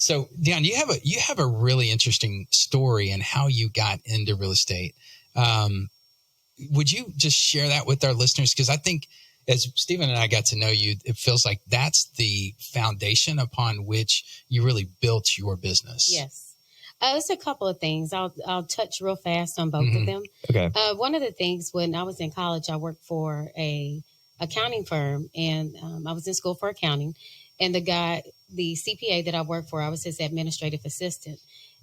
So, Dionne, you have a really interesting story in how you got into real estate. Would you just share that with our listeners? Because I think as Stephen and I got to know you, it feels like that's the foundation upon which you really built your business. Yes. It's a couple of things. I'll touch real fast on both of them. Okay. One of the things, when I was in college, I worked for a accounting firm, and I was in school for accounting. And the CPA that I worked for, I was his administrative assistant.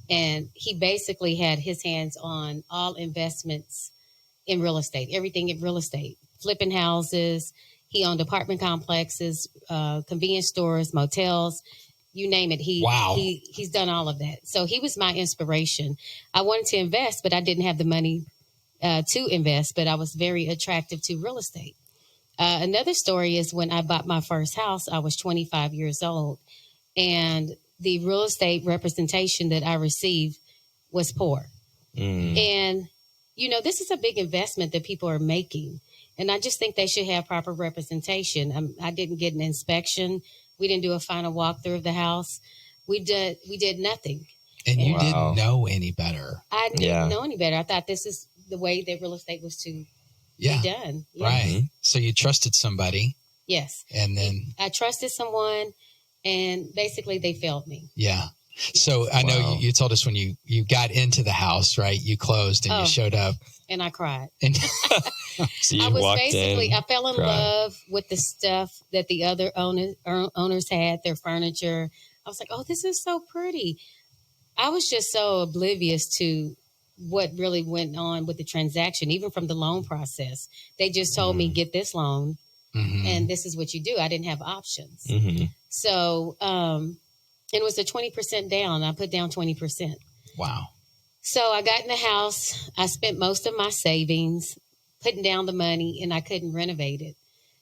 And he basically had his hands on all investments in real estate, everything in real estate, flipping houses. He owned apartment complexes, convenience stores, motels, you name it. He's done all of that. So he was my inspiration. I wanted to invest, but I didn't have the money to invest, but I was very attractive to real estate. Another story is when I bought my first house, I was 25 years old, and the real estate representation that I received was poor. And, this is a big investment that people are making. And I just think they should have proper representation. I didn't get an inspection. We didn't do a final walkthrough of the house. We did nothing. And you didn't know any better. I didn't know any better. I thought this is the way that real estate was to be done. Yeah. Right. So you trusted somebody. Yes. And then I trusted someone, and basically they failed me. Yeah. So I know you told us when you got into the house, right? You closed and you showed up. And I cried. And so you I fell in love with the stuff that the other owners had, their furniture. I was like, oh, this is so pretty. I was just so oblivious to what really went on with the transaction, even from the loan process. They just told me, get this loan, and this is what you do. I didn't have options. So it was a 20% down. I put down 20%. Wow. So I got in the house. I spent most of my savings putting down the money, and I couldn't renovate it.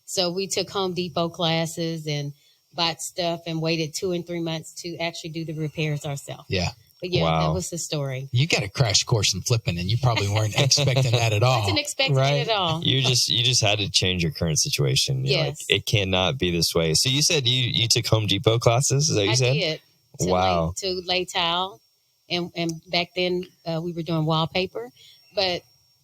So we took Home Depot classes and bought stuff and waited 2 and 3 months to actually do the repairs ourselves. Yeah. But that was the story. You got a crash course in flipping, and you probably weren't expecting that at all. I didn't expect it at all. You just had to change your current situation. You're like, it cannot be this way. So you said you took Home Depot classes? Is that what you said? I did. To lay tile. And back then we were doing wallpaper, but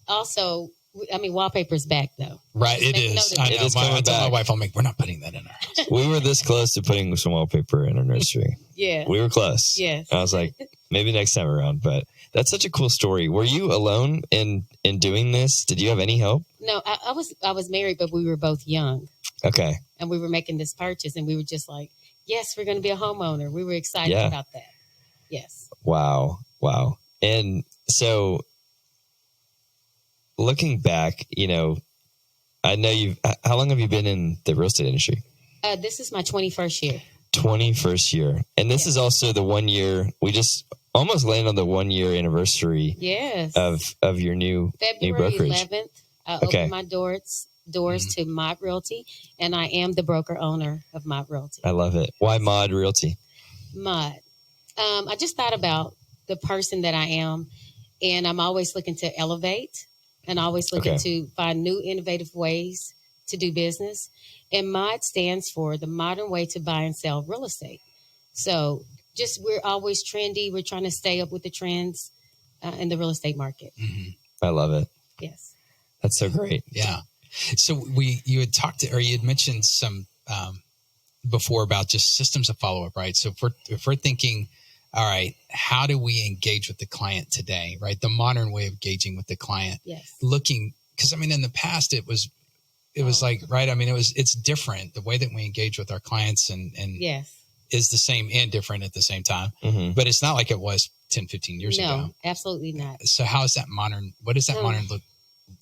also, wallpaper's back though. Right, it is. I know. I told my wife, we're not putting that in our house. We were this close to putting some wallpaper in our nursery. Yeah. We were close. Yes. I was like, maybe next time around, but that's such a cool story. Were you alone in doing this? Did you have any help? No, I was married, but we were both young. Okay. And we were making this purchase, and we were just like, yes, we're going to be a homeowner. We were excited about that. Yes. Wow. And so looking back, I know how long have you been in the real estate industry? This is my 21st year. 21st year. And this is also the 1 year, we just almost landed on the 1 year anniversary of your new February brokerage. 11th, I opened my doors to MOD Realty, and I am the broker owner of MOD Realty. I love it. Why MOD Realty? MOD. I just thought about the person that I am, and I'm always looking to elevate and always looking to find new innovative ways to do business. And MOD stands for the modern way to buy and sell real estate. So we're always trendy. We're trying to stay up with the trends in the real estate market. I love it. Yes. That's so great. Yeah. So you had mentioned some before about just systems of follow-up, right? So if we're thinking, all right, how do we engage with the client today, right? The modern way of engaging with the client. Yes. Because in the past it was like, right? It's different. The way that we engage with our clients and yes, is the same and different at the same time. But it's not like it was 10, 15 years ago. No, absolutely not. So how is that modern? What does that modern look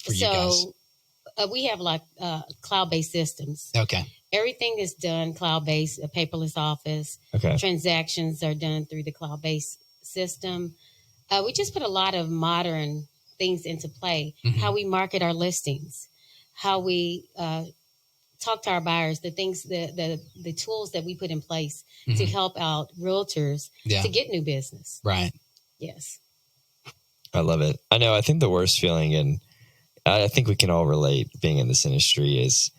for you guys? We have cloud-based systems. Okay. Everything is done cloud-based, a paperless office. Okay. Transactions are done through the cloud-based system. We just put a lot of modern things into play. How we market our listings, how we talk to our buyers, the things, the tools that we put in place to help out realtors to get new business. Right. Yes. I love it. I know. I think the worst feeling, and I think we can all relate being in this industry, is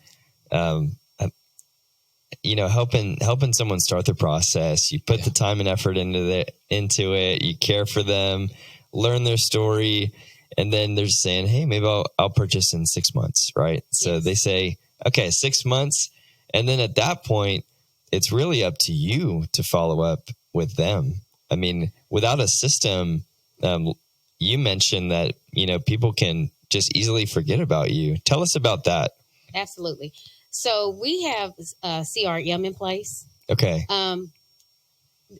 helping someone start the process. You put the time and effort into it. You care for them, learn their story, and then they're saying, "Hey, maybe I'll purchase in 6 months." Right? So they say, "Okay, 6 months," and then at that point, it's really up to you to follow up with them. I mean, without a system, you mentioned that people can just easily forget about you. Tell us about that. Absolutely. So we have a CRM in place. Okay.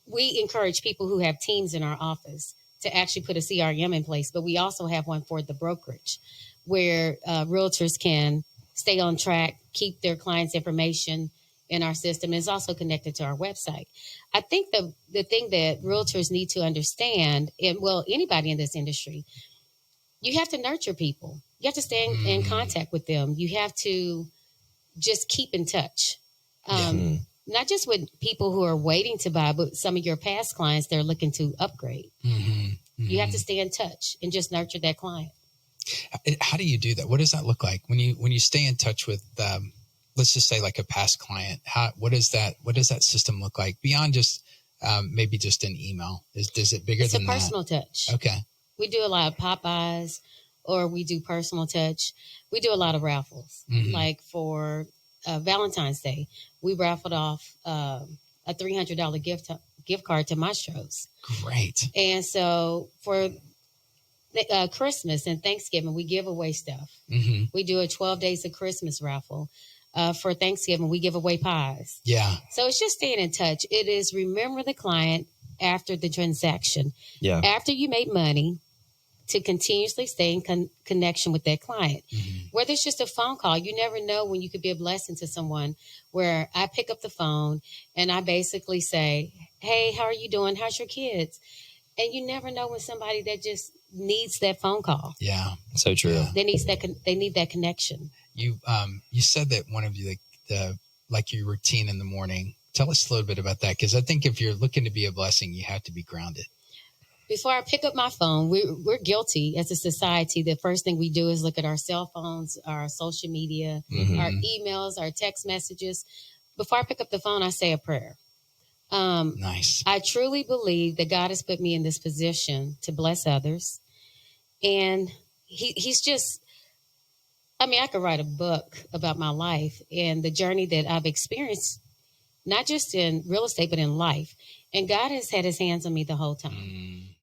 We encourage people who have teams in our office to actually put a CRM in place, but we also have one for the brokerage where realtors can stay on track, keep their clients' information in our system. It's also connected to our website. I think the thing that realtors need to understand, and anybody in this industry, you have to nurture people. You have to stay in contact with them. You have to just keep in touch. Not just with people who are waiting to buy, but some of your past clients that are looking to upgrade. You have to stay in touch and just nurture that client. How do you do that? What does that look like when you stay in touch with, let's just say like a past client? What does that system look like beyond just maybe just an email? Is it bigger than that? It's a personal touch. Okay. We do a lot of Popeyes, or we do personal touch. We do a lot of raffles. Like for Valentine's Day, we raffled off a $300 gift card to Mastro's. Great. And so for Christmas and Thanksgiving, we give away stuff. We do a 12 days of Christmas raffle. For Thanksgiving, we give away pies. Yeah. So it's just staying in touch. It is remember the client after the transaction. Yeah. After you made money, to continuously stay in connection with that client. Whether it's just a phone call, you never know when you could be a blessing to someone, where I pick up the phone and I basically say, "Hey, how are you doing? How's your kids?" And you never know when somebody that just needs that phone call. Yeah. So true. Yeah. They need that connection. You said that one of you, like your routine in the morning. Tell us a little bit about that, because I think if you're looking to be a blessing, you have to be grounded. Before I pick up my phone, we're guilty as a society. The first thing we do is look at our cell phones, our social media, our emails, our text messages. Before I pick up the phone, I say a prayer. Nice. I truly believe that God has put me in this position to bless others. And he's just, I could write a book about my life and the journey that I've experienced, not just in real estate, but in life. And God has had his hands on me the whole time.